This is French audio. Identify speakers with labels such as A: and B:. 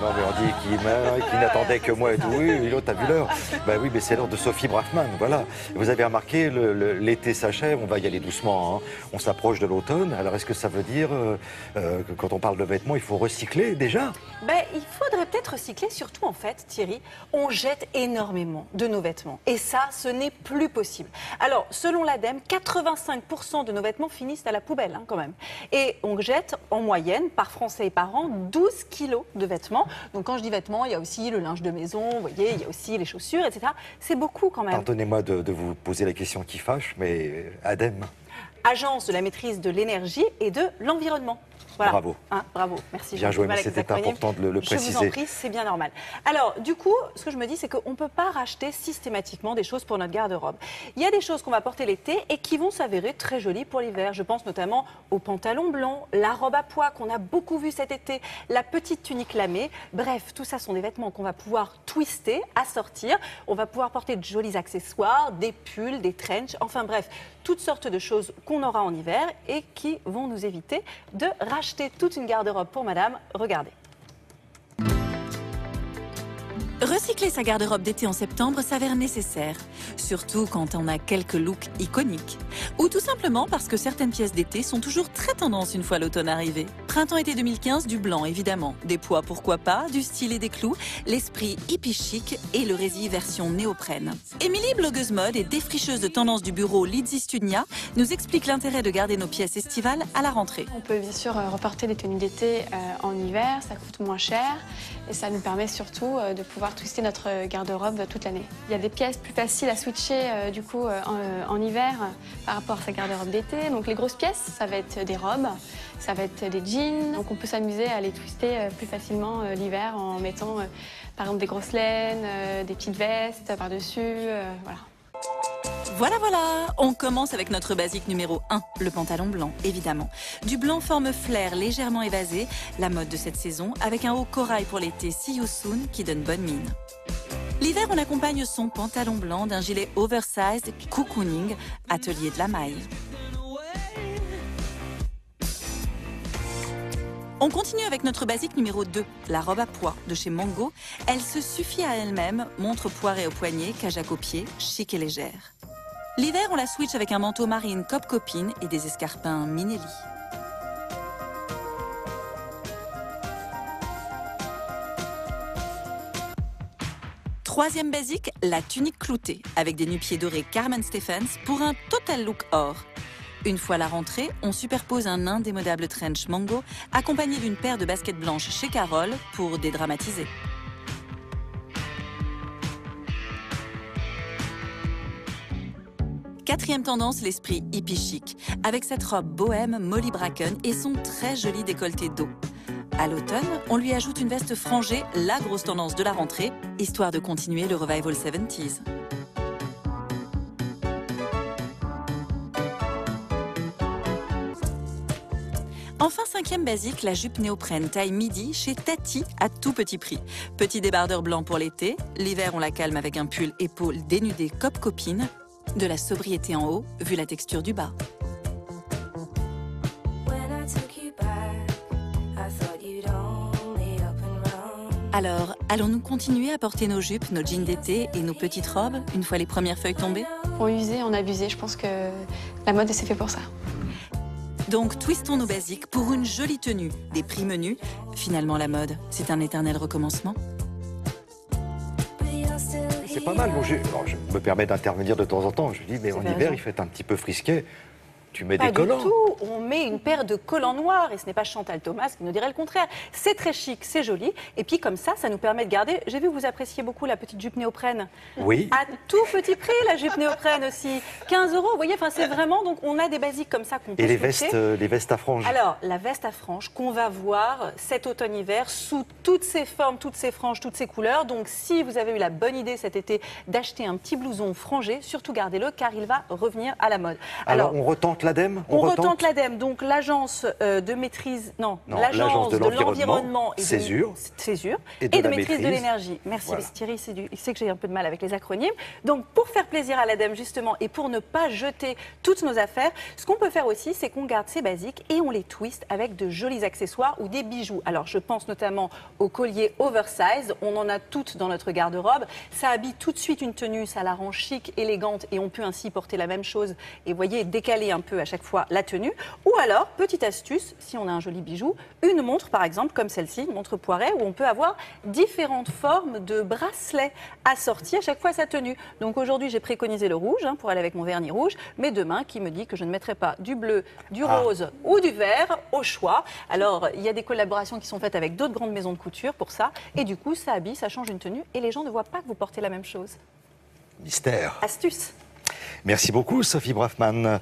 A: non, mais on dit qu'il n'attendait que moi et tout. Oui, l'autre a vu l'heure. Ben oui, mais c'est l'heure de Sophie Braffman, voilà. Vous avez remarqué, l'été s'achève, on va y aller doucement. Hein. On s'approche de l'automne. Alors, est-ce que ça veut dire que quand on parle de vêtements, il faut recycler déjà?
B: Ben, il faudrait peut-être recycler, surtout en fait, Thierry, on jette énormément de nos vêtements. Et ça, ce n'est plus possible. Alors, selon l'ADEME, 85% de nos vêtements finissent à la poubelle, hein, quand même. Et on jette en moyenne, par Français et par an, 12 kilos de vêtements. Donc quand je dis vêtements, il y a aussi le linge de maison, vous voyez, il y a aussi les chaussures, etc. C'est beaucoup quand même.
A: Pardonnez-moi de vous poser la question qui fâche, mais ADEME.
B: Agence de la maîtrise de l'énergie et de l'environnement. Voilà.
A: Bravo.
B: Hein, bravo, merci.
A: Bien joué, mais c'était important de le préciser.
B: Je vous en prie, c'est bien normal. Alors, du coup, ce que je me dis, c'est qu'on ne peut pas racheter systématiquement des choses pour notre garde-robe. Il y a des choses qu'on va porter l'été et qui vont s'avérer très jolies pour l'hiver. Je pense notamment aux pantalons blancs, la robe à pois qu'on a beaucoup vu cet été, la petite tunique lamée. Bref, tout ça sont des vêtements qu'on va pouvoir twister, assortir. On va pouvoir porter de jolis accessoires, des pulls, des trenchs, enfin bref, toutes sortes de choses qu'on aura en hiver et qui vont nous éviter de racheter toute une garde-robe pour madame. Regardez.
C: Recycler sa garde-robe d'été en septembre s'avère nécessaire, surtout quand on a quelques looks iconiques. Ou tout simplement parce que certaines pièces d'été sont toujours très tendance une fois l'automne arrivé. Printemps-été 2015, du blanc évidemment, des pois pourquoi pas, du style et des clous, l'esprit hippie chic et le rési version néoprène. Émilie, blogueuse mode et défricheuse de tendance du bureau Lizzy Studia, nous explique l'intérêt de garder nos pièces estivales à la rentrée.
D: On peut bien sûr reporter les tenues d'été en hiver, ça coûte moins cher et ça nous permet surtout de pouvoir twister notre garde-robe toute l'année. Il y a des pièces plus faciles à switcher du coup en hiver par rapport à sa garde-robe d'été. Donc les grosses pièces, ça va être des robes, ça va être des jeans. Donc on peut s'amuser à les twister plus facilement l'hiver en mettant par exemple des grosses laines, des petites vestes par-dessus, voilà.
C: Voilà, on commence avec notre basique numéro 1, le pantalon blanc, évidemment. Du blanc forme flair légèrement évasé, la mode de cette saison, avec un haut corail pour l'été See You Soon qui donne bonne mine. L'hiver, on accompagne son pantalon blanc d'un gilet oversized cocooning, atelier de la maille. On continue avec notre basique numéro 2, la robe à pois de chez Mango. Elle se suffit à elle-même, montre poirée au poignet, cajac aux pieds, chic et légère. L'hiver, on la switch avec un manteau marine Cop Copine et des escarpins Minelli. Troisième basique, la tunique cloutée, avec des nu-pieds dorés Carmen Stephens pour un total look or. Une fois la rentrée, on superpose un indémodable trench Mango accompagné d'une paire de baskets blanches chez Carole pour dédramatiser. Quatrième tendance, l'esprit hippie chic, avec cette robe bohème Molly Bracken et son très joli décolleté dos. À l'automne, on lui ajoute une veste frangée, la grosse tendance de la rentrée, histoire de continuer le revival 70s. Enfin, cinquième basique, la jupe néoprène taille midi chez Tati à tout petit prix. Petit débardeur blanc pour l'été, l'hiver on la calme avec un pull épaule dénudé Cop Copine. De la sobriété en haut, vu la texture du bas. Alors, allons-nous continuer à porter nos jupes, nos jeans d'été et nos petites robes, une fois les premières feuilles tombées?
D: On usait, on abusait, je pense que la mode c'est fait pour ça.
C: Donc, twistons nos basiques pour une jolie tenue, des prix menus. Finalement, la mode, c'est un éternel recommencement.
A: C'est pas mal. Bon, je me permets d'intervenir de temps en temps. Je dis, mais en hiver, il fait un petit peu frisquet. Tu mets des collants.
B: Pas du tout. On met une paire de collants noirs et ce n'est pas Chantal Thomas qui nous dirait le contraire. C'est très chic, c'est joli. Et puis comme ça nous permet de garder. J'ai vu que vous appréciez beaucoup la petite jupe néoprène.
A: Oui.
B: À tout petit prix, la jupe néoprène aussi. 15 €. Vous voyez, enfin c'est vraiment. Donc on a des basiques comme ça qu'on peut.
A: Et les vestes à franges.
B: Alors la veste à franges qu'on va voir cet automne-hiver sous toutes ses formes, toutes ses franges, toutes ses couleurs. Donc si vous avez eu la bonne idée cet été d'acheter un petit blouson frangé, surtout gardez-le car il va revenir à la mode.
A: Alors on retente l'ADEME?
B: On retente l'ADEME, donc l'agence de maîtrise, l'agence de l'environnement et
A: Césure,
B: et de maîtrise de l'énergie. Merci, voilà. Thierry, il sait que j'ai un peu de mal avec les acronymes. Donc pour faire plaisir à l'ADEME justement et pour ne pas jeter toutes nos affaires, ce qu'on peut faire aussi, c'est qu'on garde ces basiques et on les twist avec de jolis accessoires ou des bijoux. Alors je pense notamment aux colliers oversize, on en a toutes dans notre garde-robe. Ça habille tout de suite une tenue, ça la rend chic, élégante et on peut ainsi porter la même chose et voyez, décaler un peu à chaque fois la tenue. Ou alors, petite astuce, si on a un joli bijou, une montre par exemple, comme celle-ci, une montre Poiret, où on peut avoir différentes formes de bracelets assortis à chaque fois à sa tenue. Donc aujourd'hui, j'ai préconisé le rouge pour aller avec mon vernis rouge, mais demain, qui me dit que je ne mettrai pas du bleu, du rose ou du vert au choix. Alors, il y a des collaborations qui sont faites avec d'autres grandes maisons de couture pour ça, et du coup, ça habille, ça change une tenue, et les gens ne voient pas que vous portez la même chose.
A: Mystère.
B: Astuce.
A: Merci beaucoup, Sophie Braffman.